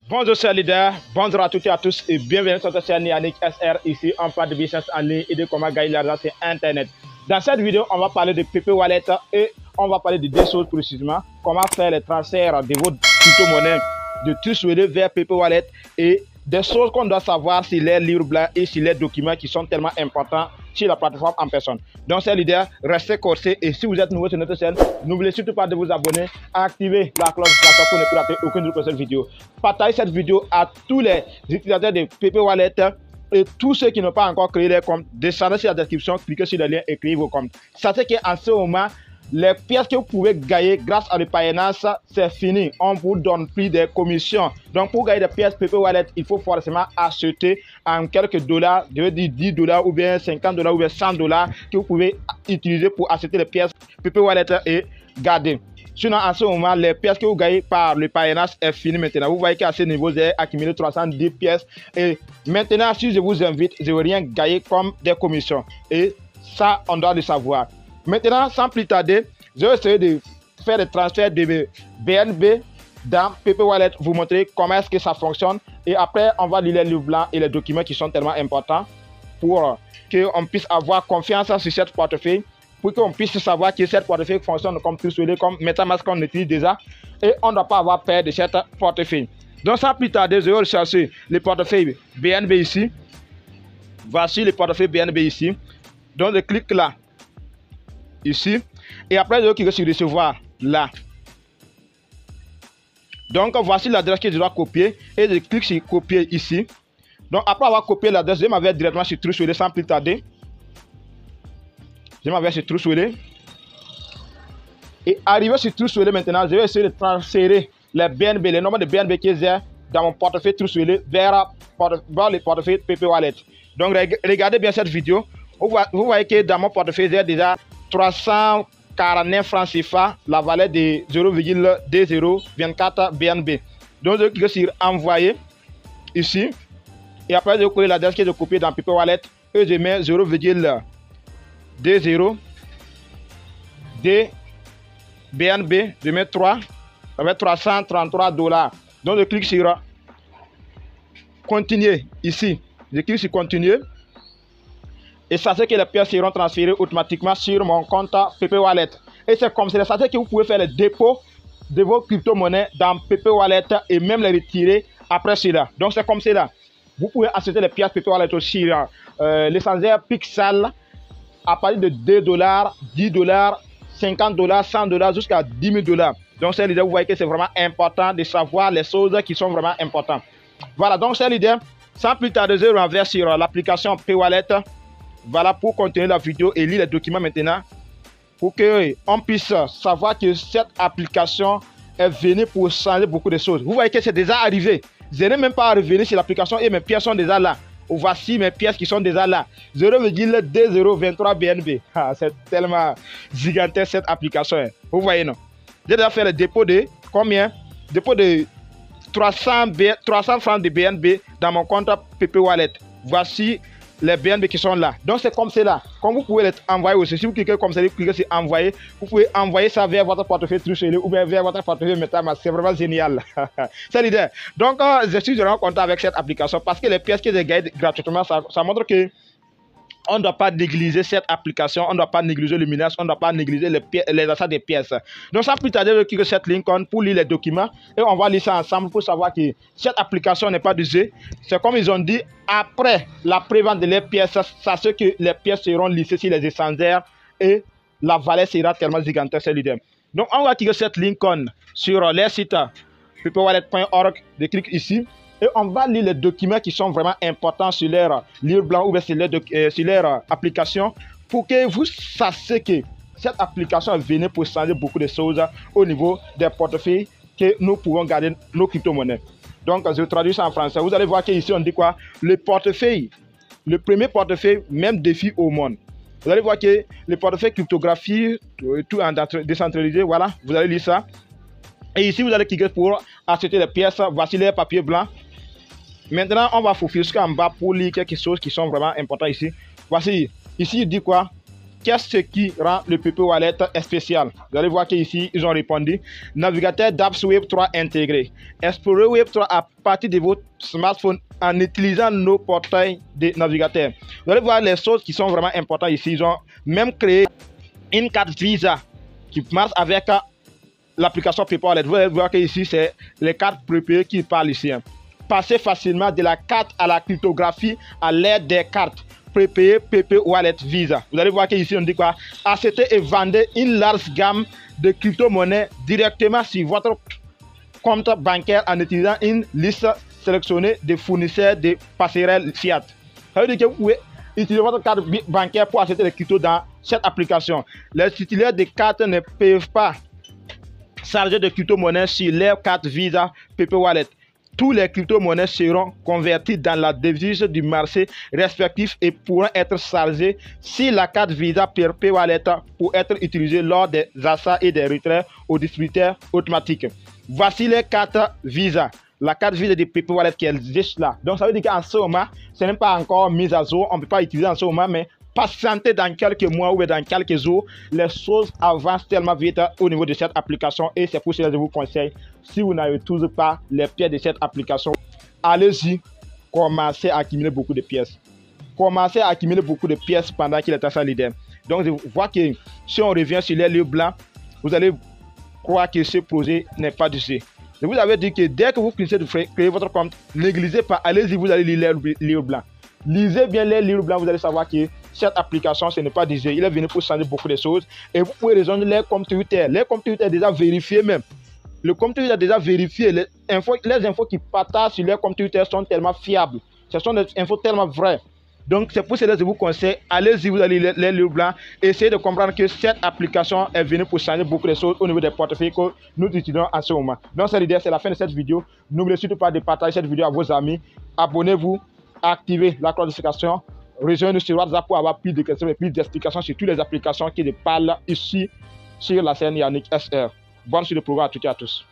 Bonjour chers leaders, bonjour à toutes et à tous et bienvenue sur cette chaîne Yannick SR. Ici on parle de business en ligne et de comment gagner l'argent sur internet. Dans cette vidéo on va parler de PP Wallet et on va parler de deux choses précisément. Comment faire les transferts de vos crypto-monnaies de TrueSwale vers PP Wallet et des choses qu'on doit savoir sur les livres blancs et sur les documents qui sont tellement importants sur la plateforme en personne. Donc, chers leaders, restez corsés et si vous êtes nouveau sur notre chaîne, n'oubliez surtout pas de vous abonner, activer la cloche pour ne plus rater aucune de prochaine vidéo. Partagez cette vidéo à tous les utilisateurs de PP Wallet et tous ceux qui n'ont pas encore créé leur compte. Descendez sur la description, cliquez sur le lien et créez vos comptes. Sachez qu'en ce moment, les pièces que vous pouvez gagner grâce à le parrainage, c'est fini. On vous donne plus de commissions. Donc, pour gagner des pièces PP Wallet, il faut forcément acheter en quelques dollars, je veux dire 10 dollars ou bien 50 dollars ou bien 100 dollars que vous pouvez utiliser pour acheter les pièces PP Wallet et garder. Sinon, en ce moment, les pièces que vous gagnez par le parrainage est fini maintenant. Vous voyez qu'à ce niveau, j'ai accumulé 310 pièces. Et maintenant, si je vous invite, je ne veux rien gagner comme des commissions. Et ça, on doit le savoir. Maintenant, sans plus tarder, je vais essayer de faire des transferts de BNB dans PP Wallet, vous montrer comment est-ce que ça fonctionne. Et après, on va lire les livres blancs et les documents qui sont tellement importants pour qu'on puisse avoir confiance sur cette portefeuille, pour qu'on puisse savoir que cette portefeuille fonctionne comme TrueSwale, comme MetaMask qu'on utilise déjà. Et on ne doit pas avoir peur de cette portefeuille. Donc, sans plus tarder, je vais rechercher le portefeuille BNB ici. Voici le portefeuille BNB ici. Donc, je clique là. Ici et après je clique sur recevoir là. Donc voici l'adresse que je dois copier et je clique sur copier ici. Donc après avoir copié l'adresse, je m'avais directement sur TrueSwale sans plus tarder. Je m'avais sur TrueSwale et arrivé sur TrueSwale maintenant, je vais essayer de transférer les BNB, les nombres de BNB que j'ai dans mon portefeuille TrueSwale vers le portefeuille PP Wallet. Donc regardez bien cette vidéo. Vous voyez que dans mon portefeuille j'ai déjà 349 francs CFA, la valeur de 0,2024 BNB. Donc, je clique sur envoyer ici. Et après, je colle l'adresse que je copie dans PP Wallet et je mets 0,20 de BNB. Je mets 3, ça va être 333 dollars. Donc, je clique sur continuer ici. Je clique sur continuer. Et sachez que les pièces seront transférées automatiquement sur mon compte PP Wallet. Et c'est comme ça. Sachez que vous pouvez faire le dépôt de vos crypto-monnaies dans PP Wallet et même les retirer après cela. Donc c'est comme cela. Vous pouvez acheter les pièces PP Wallet aussi. L'échangeur Pixel à partir de 2 dollars, 10 dollars, 50 dollars, 100 dollars jusqu'à 10 000 dollars. Donc c'est l'idée. Vous voyez que c'est vraiment important de savoir les choses qui sont vraiment importantes. Voilà, donc c'est l'idée. Sans plus tarder, je renverse sur l'application PP Wallet. Voilà pour continuer la vidéo et lire les documents maintenant pour qu'on puisse savoir que cette application est venue pour changer beaucoup de choses. Vous voyez que c'est déjà arrivé. Je n'ai même pas revenu sur l'application et mes pièces sont déjà là. Voici mes pièces qui sont déjà là. 0,2023 BNB. Ah, c'est tellement gigantesque cette application. Vous voyez non? J'ai déjà fait le dépôt de combien? Dépôt de 300 francs de BNB dans mon compte PP Wallet. Voici les BNB qui sont là. Donc c'est comme cela. Comme vous pouvez les envoyer aussi. Si vous cliquez comme ça, vous cliquez sur envoyer. Vous pouvez envoyer ça vers votre portefeuille TrueSwale ou bien vers votre portefeuille MetaMask. C'est vraiment génial. C'est l'idée. Donc je suis vraiment content avec cette application parce que les pièces que j'ai gagnées gratuitement, ça montre que on ne doit pas négliger cette application, on ne doit pas négliger le minage, on ne doit pas négliger les achats des pièces. Donc sans plus tarder, je clique sur cette link pour lire les documents et on va lire ça ensemble pour savoir que cette application n'est pas du jeu. C'est comme ils ont dit, après la prévente de les pièces, sachez que les pièces seront listées sur les échangeurs et la valeur sera tellement gigantesque, c'est l'idée. Donc on va cliquer sur cette link sur les sites ppwallet.org, je clique ici. Et on va lire les documents qui sont vraiment importants sur leur livre blanc ou bien sur leur application pour que vous sachiez que cette application est venue pour changer beaucoup de choses au niveau des portefeuilles que nous pouvons garder nos crypto-monnaies. Donc, je traduis ça en français. Vous allez voir qu'ici, on dit quoi? Le portefeuille, le premier portefeuille, même défi au monde. Vous allez voir que le portefeuille cryptographie, tout en décentralisé, voilà, vous allez lire ça. Et ici, vous allez cliquer pour acheter les pièces. Voici les papiers blancs. Maintenant, on va fouiller jusqu'en bas pour lire quelque chose qui sont vraiment importants ici. Voici, ici il dit quoi? qu'est-ce qui rend le PP Wallet spécial? Vous allez voir qu'ici, ils ont répondu navigateur d'apps Web 3 intégré. Explorez Web 3 à partir de votre smartphone en utilisant nos portails de navigateurs. Vous allez voir les choses qui sont vraiment importantes ici. Ils ont même créé une carte Visa qui marche avec l'application PP Wallet. Vous allez voir qu'ici, c'est les cartes prépayées qui parlent ici. Passer facilement de la carte à la cryptographie à l'aide des cartes prépayées PP Wallet Visa. Vous allez voir qu'ici on dit quoi? Achetez et vendez une large gamme de crypto-monnaies directement sur votre compte bancaire en utilisant une liste sélectionnée de fournisseurs de passerelles fiat. Ça veut dire que vous pouvez utiliser votre carte bancaire pour acheter des cryptos dans cette application. Les titulaires de cartes ne peuvent pas charger de crypto-monnaies sur leur carte Visa PP Wallet. Tous les crypto-monnaies seront converties dans la devise du marché respectif et pourront être chargées si la carte Visa PP Wallet pour être utilisée lors des achats et des retraits au distributeur automatique. Voici les cartes Visa. La carte Visa de PP Wallet qui existe là. Donc ça veut dire qu'en ce moment, ce n'est pas encore mis à jour. On ne peut pas utiliser en ce moment, mais patientez dans quelques mois ou dans quelques jours, les choses avancent tellement vite au niveau de cette application et c'est pour cela que je vous conseille, si vous n'avez toujours pas les pièces de cette application, allez-y, commencez à accumuler beaucoup de pièces. Commencez à accumuler beaucoup de pièces pendant qu'il est à sa leader. Donc je vois que si on revient sur les livres blancs, vous allez croire que ce projet n'est pas du tout. Je vous avais dit que dès que vous finissez de créer votre compte, négligez pas, allez-y, vous allez lire les livres blancs. Lisez bien les livres blancs, vous allez savoir que cette application, ce n'est pas du jeu. Il est venu pour changer beaucoup de choses. Et vous pouvez rejoindre les comptes Twitter. Les comptes Twitter déjà vérifiés même. Le compte Twitter est déjà vérifié. Les infos qui partagent sur les comptes Twitter sont tellement fiables. Ce sont des infos tellement vraies. Donc c'est pour cela que je vous conseille, allez-y, vous allez lire les livres blancs. Essayez de comprendre que cette application est venue pour changer beaucoup de choses au niveau des portefeuilles que nous utilisons en ce moment. Donc c'est l'idée, c'est la fin de cette vidéo. N'oubliez surtout pas de partager cette vidéo à vos amis. Abonnez-vous. Activez la cloche de notification, rejoignez-nous sur WhatsApp pour avoir plus de questions et plus d'explications sur toutes les applications qui parlent ici sur la chaîne Yannick SR. Bonne suite de programme à toutes et à tous.